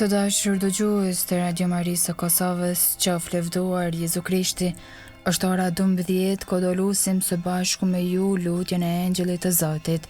Të dashur dëgjues të Radio Marisë së Kosovës, qoftë lëvduar Jezu Krishti. Është ora 12, ko do lusim së bashku me ju lutjen e Engjëllit të Zotit,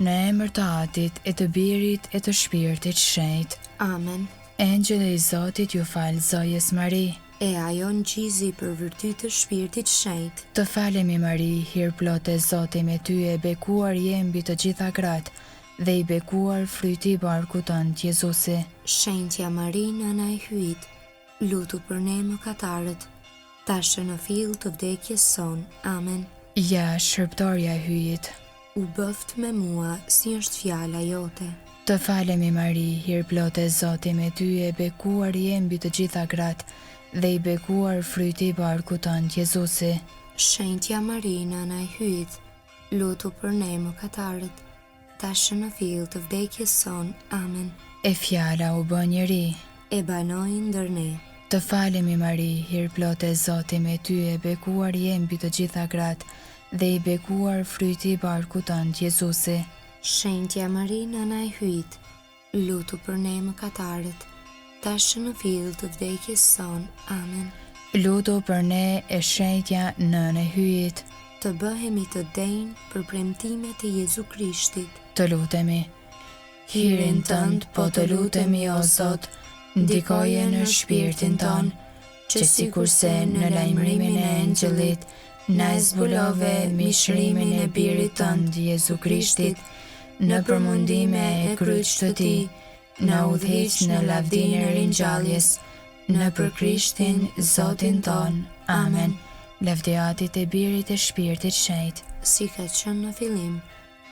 në emër të Atit, e të Birit, e të Shpirtit Shenjtë. Amen. Engjëlli i Zotit ju falë zojes Mari. E ajo ngjizi për virtyt të Shpirtit Shenjtë. Të falemi Mari, hir plotë e Zoti me ty, e bekuar je mbi të gjitha gratë, dhe i bekuar fryti i barkut tënd Jezusi. Shenjtja Mari, nëna e hyjit, lutu për ne mëkatarët, tash në fill të vdekjes son. Amen. Ja, shërbëtorja e hyjit, U bëft me mua si është fjala jote. të falemi Mari, hir plotë e Zoti me ty, e bekuar je mbi të gjitha gratë, dhe i bekuar fryti i barkut tënd Jezusi. Shenjtja Mari, nëna e hyjit, lutu për ne mëkatarët, tash në fill të vdekjes son. Amen. E fjala u bë njeri. E banoi ndër ne. Të falemi Mari, hir plotë e Zoti me ty, e bekuar je mbi të gjitha gratë, dhe i bekuar fryti i barkut tënd Jezusi. Shenjtja Mari, nëna e hyjit, lutu për ne mëkatarët, tash në fill të vdekjes son. Amen. Lutu për ne, e shenjtja nënë e hyjit. Të bëhemi të denjë për premtimet e Jezu Krishtit. Të lutemi. Hirin tënd, po të lutemi o Zot, ndikoje në shpirtin ton, që sikurse në lajmërimin e Engjëllit, na e zbulove mishrimin e birit tënd Jezu Krishtit, në përmundime e kryqit të tij, na udhëhiq në lavdinë e ringjalljes, në për Krishtin Zotin ton. Amen. Lavdiatit e birit e Shpirtit Shenjtë, Si ka qenë në fillim,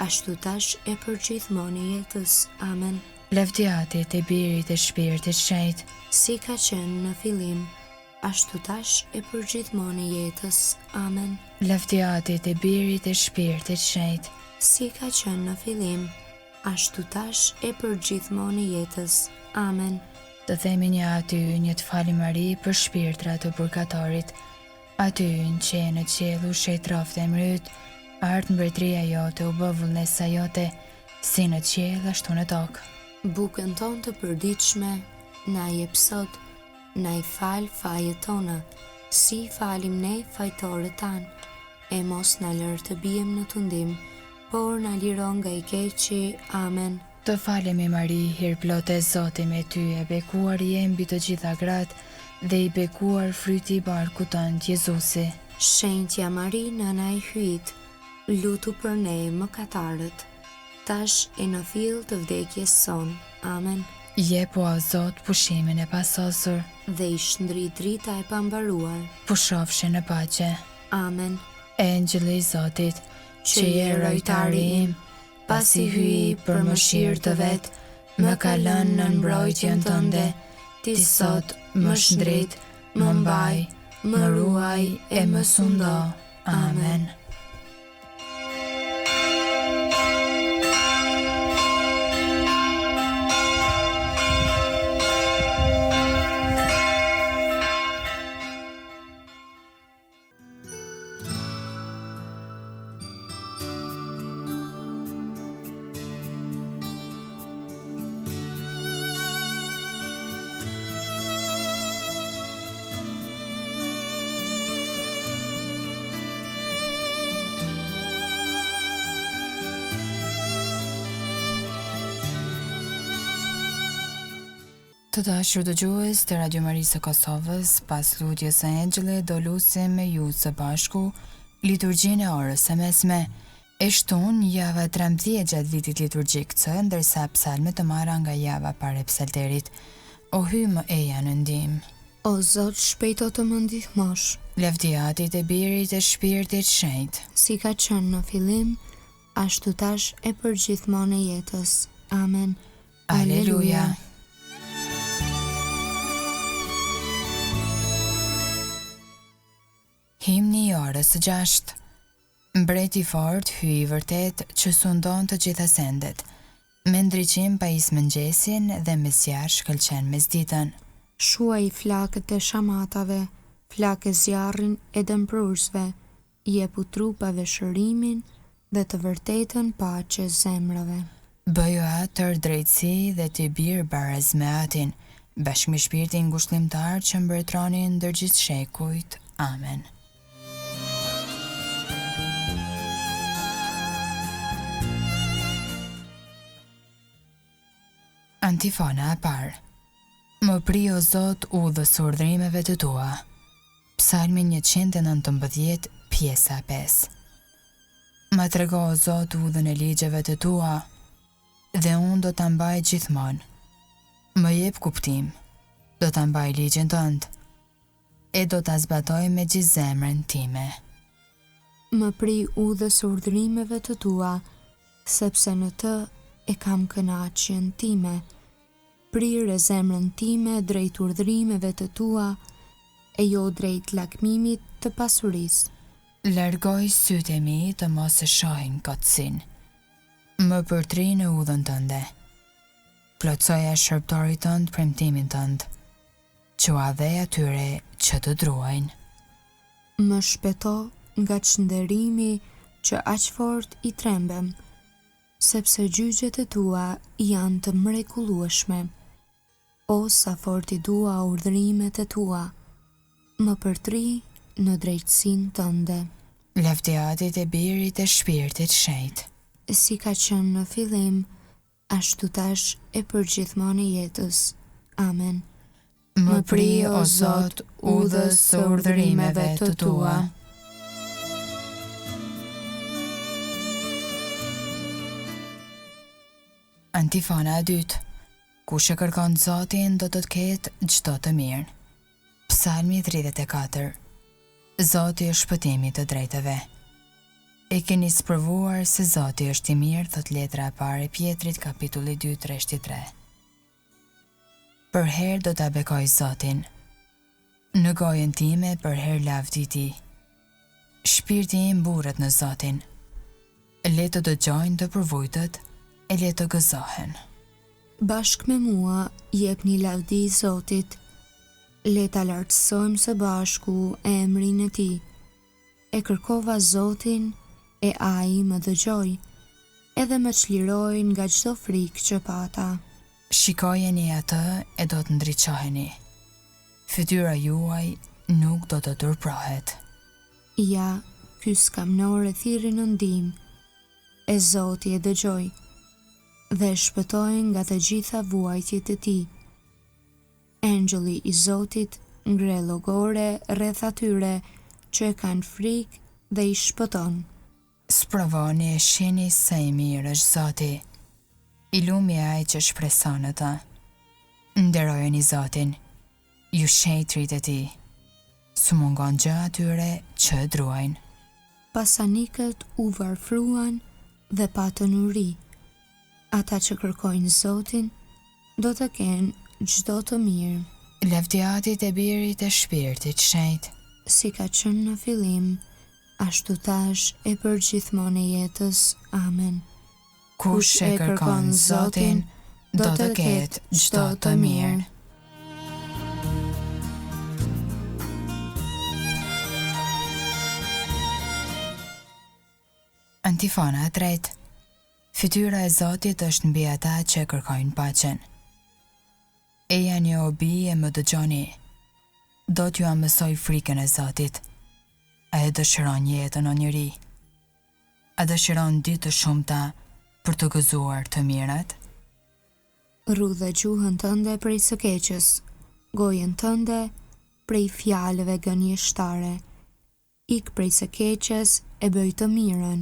ashtu tash e për gjithmonë i jetës. Amen. lavdiatit e birit e Shpirtit Shenjtë, Si ka qenë në fillim, ashtu tash e për gjithmonë i jetës. Amen. lavdiatit e birit e Shpirtit Shenjtë, Si ka qenë në fillim, ashtu tash e për gjithmonë i jetës. Amen. të themi një aty një të fali Mari për shpirtrat të burgatorit, aty në që në qelu shetrofte e mryt, art mbretëria jote u bë vullnesa jote, si në qel ashtu në tokë. Bukën tonë të përditshme, na jep sot, na i fal fajet tona, si falim ne fajtorët tanë, e mos na lër të bijem në tundim, por na liron nga i keqi. Amen. Të falemi Mari, hir plotë e Zoti me ty, e bekuar je mbi të gjitha gratë, dhe i bekuar fryti i barkut tënd Jezusi. Shenjtja Mari, nëna e hyjit, lutu për ne mëkatarët, tash e në fill të vdekjes son. Amen. Jepu o Zot pushimin e pasosur, Dhe i shndrit drita e pambaruar. pushofshi në paqe. Amen. Engjëlli i Zotit, që je rojtari im, pasi hyi për mëshirë të vet, më ka lënë në mbrojtjen tënde, ti sot më shndrit, më mbaj, më ruaj e më sundo. Amen. Të dashur dëgjues të Radio Marisë së Kosovës, pas lutjes së Engjëllit do lusim me ju së bashku liturgjinë e orës së mesme. E shtunë java 13 gjatë vitit liturgjik C, ndërsa psalmet të marra nga java pare psalterit. O hy më eja në ndihmë. O Zot, shpejto të më ndihmosh. Lavdiatit e birit e Shpirtit Shenjtë, Si ka qenë në fillim, ashtu tash e për gjithmonë e jetës. Amen. Aleluja. Himni i orës së 6. Mbreti fort hyi vërtet që sundon të gjitha sendet. Me ndriqim pa is mëngjesin dhe mesjar shkëlqen mesditën. Shuaj flakët e shamatave, flakë zjarrin e dëmprurësve, jepu trupave shërimin dhe të vërtetën paqe zemrave. Bëjo atër drejtësi dhe të birë baraz me atin, bashkë me shpirtin ngushëllimtar që mbretëronin ndër gjithë shekujt. Amen. Antifona e parë. Më pri o Zot udhës së urdhërimeve të tua. Psalmi 119, pjesa 5. Ma trego o Zot udhën e ligjeve të tua, dhe unë do ta mbaj gjithmonë. Më jep kuptim, do ta mbaj ligjin tënd, e do ta zbatoj me gjithë zemrën time. Më pri udhës së urdhërimeve të tua, sepse në të e kam kënaqjen time. Prirë zemrën time drejt urdhërimeve të tua, e jo drejt lakmimit të pasurisë. Largoj sytë e mi të mos e shohin kotësin. Më përtri në udhën tënde. Plotsoja shërbëtorit tënd premtimin tënd, qua dhe atyre që të druajnë. Më shpeto nga çnderimi që aq fort i trembem, sepse gjyqjet e tua janë të mrekullueshme. O sa fort i dua urdhërimet e tua, më përtri në drejtësinë tënde. Lavdiatit e birit e shpirtit shenjtë. Si ka qenë në fillim, ashtu tash e përgjithmonë e jetës. Amen. Më pri o Zot udhës së urdhërimeve të tua. Antifona e dytë. Kush e kërkon Zotin do të ketë çdo të mirë. Psalmi 34. Zoti është shpëtimi të drejtëve. E keni sprovuar se Zoti është i mirë, thot letra e parë e Pjetrit, kapitulli 2, rreshti 3. Për herë do ta bekoj Zotin. Në gojën time për herë lavdi ti. Shpirti im mburret në Zotin. Le të dëgjojnë të përvujtët, e le të gëzohen. Bashkë me mua jepni lavdi Zotit. Le ta lartësojmë së bashku emrin e tij. E kërkova Zotin, e ai më dëgjoi, edhe më çliroi nga çdo frikë që pata. Shikojeni atë e do të ndriçoheni. Fytyra juaj nuk do të turprohet. Ja, ky skamnor e thirrri në ndihmë, e Zoti e dëgjoi, dhe shpëtoi nga të gjitha vuajtjet e tij. Engjëlli i Zotit ngre llogore rreth atyre që e kanë frikë dhe i shpëton. Sprovoni e shihni se i mirë është Zoti. I lumi ai që shpreson ata. Nderojeni Zotin, ju shetrit e tij. Së mungon gjë atyre që e druajnë. Pasanikët u varfruan dhe patën uri. Ata që kërkojnë Zotin do të kenë çdo të mirë. Lavdiatit e birit e shpirtit shenjtë. Si ka qenë në fillim, ashtu tash e përgjithmonë e jetës. Amen. Kush e kërkon Zotin, do të ketë çdo të mirë. Antifona e tretë. Fytyra e Zotit është mbi ata që e kërkojnë paqen. Eja një obi e më dëgjoni. Do t'ju mësoj frikën e Zotit. A e dëshiron jetën o njëri? A dëshiron ditë të shumta për të gëzuar të mirat? Rrudhë gjuhën tënde prej së keqes, gojën tënde prej fjalëve gënjeshtare. Ik prej së keqes e bëj të mirën,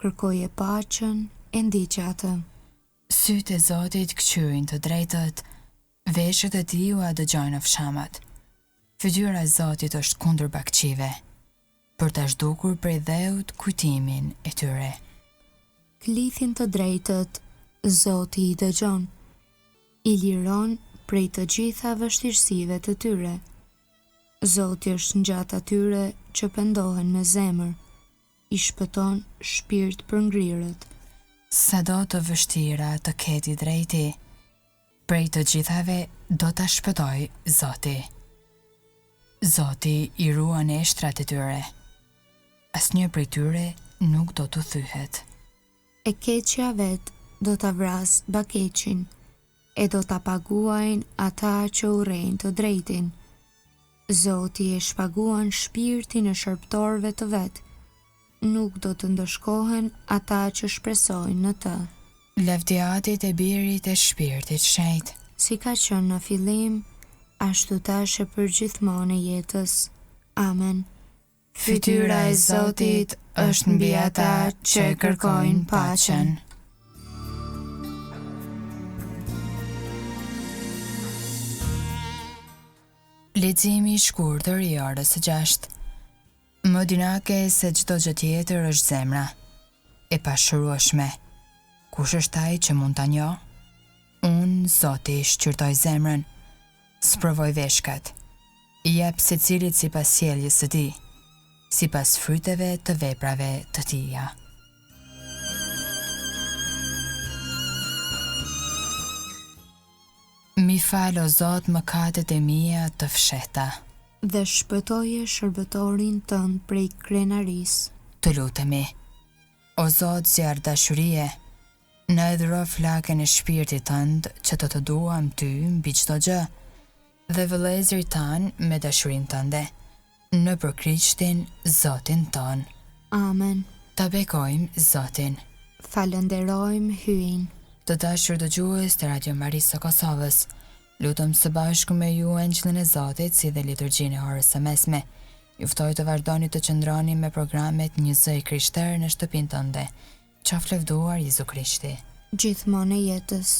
kërkoje paqen e ndiqe atë. Sytë e Zotit kqyrin të drejtët, veshët e tij u dëgjojnë fshamat. Fytyra e Zotit është kundër bakqive, për ta zhdukur prej dheut kujtimin e tyre. Klithin të drejtët, Zoti i dëgjon, i liron prej të gjitha vështirësive të tyre. Zoti është ngjatë atyre që pendohen me zemër, i shpëton shpirt për ngrirët. Sado të vështira të ketë i drejti, prej të gjithave do ta shpëtoj Zoti. Zoti i ruan eshtrat e tyre. Asnjë prej tyre nuk do të thyhet. E keqja vet do ta vras bakeqin, e do ta paguajnë ata që urrejnë të drejtin. Zoti e shpaguan shpirtin e shërbëtorëve të vet. Nuk do të ndëshkohen ata që shpresojnë në të. Lavdiatit e Birit e Shpirtit Shenjtë, Si ka qenë në fillim, ashtu tash e përgjithmonë e jetës. Amen. fytyra e Zotit është mbi ata që e kërkojnë paqen. Leximi i shkurtër i orës së 6. Më dinake se çdo gjë tjetër është zemra e pashërueshme. Kush është ai që mund ta njohë? Unë, Zoti, shqyrtoj zemrën, sprovoj veshkat. I jep secilit sipas sjelljes së tij, sipas fryteve të veprave të tija. Mi fal o Zot mëkatet e mia të fshehta. Dhe shpëtoje shërbëtorin tënd prej krenarisë. Të lutemi, o Zot, zjarr dashurie, na e dhuro flakën e shpirtit tënd që të duam ty mbi çdo gjë, dhe vëllezërit tan me dashurinë tënde, në për Krishtin Zotin ton. Amen. Ta bekojmë Zotin. Falenderojmë hyn. Të dashur dëgjues të Radio Marisë së Kosovës, lutem së bashku me ju Angjëllin e Zotit si dhe liturgjinë e orës së mesme. Ju ftoj të vazhdoni të qëndroni me programet Një Zë i Krishterë në shtëpinë tënde. Qoftë lëvduar Jezu Krishti. Gjithmonë e jetës.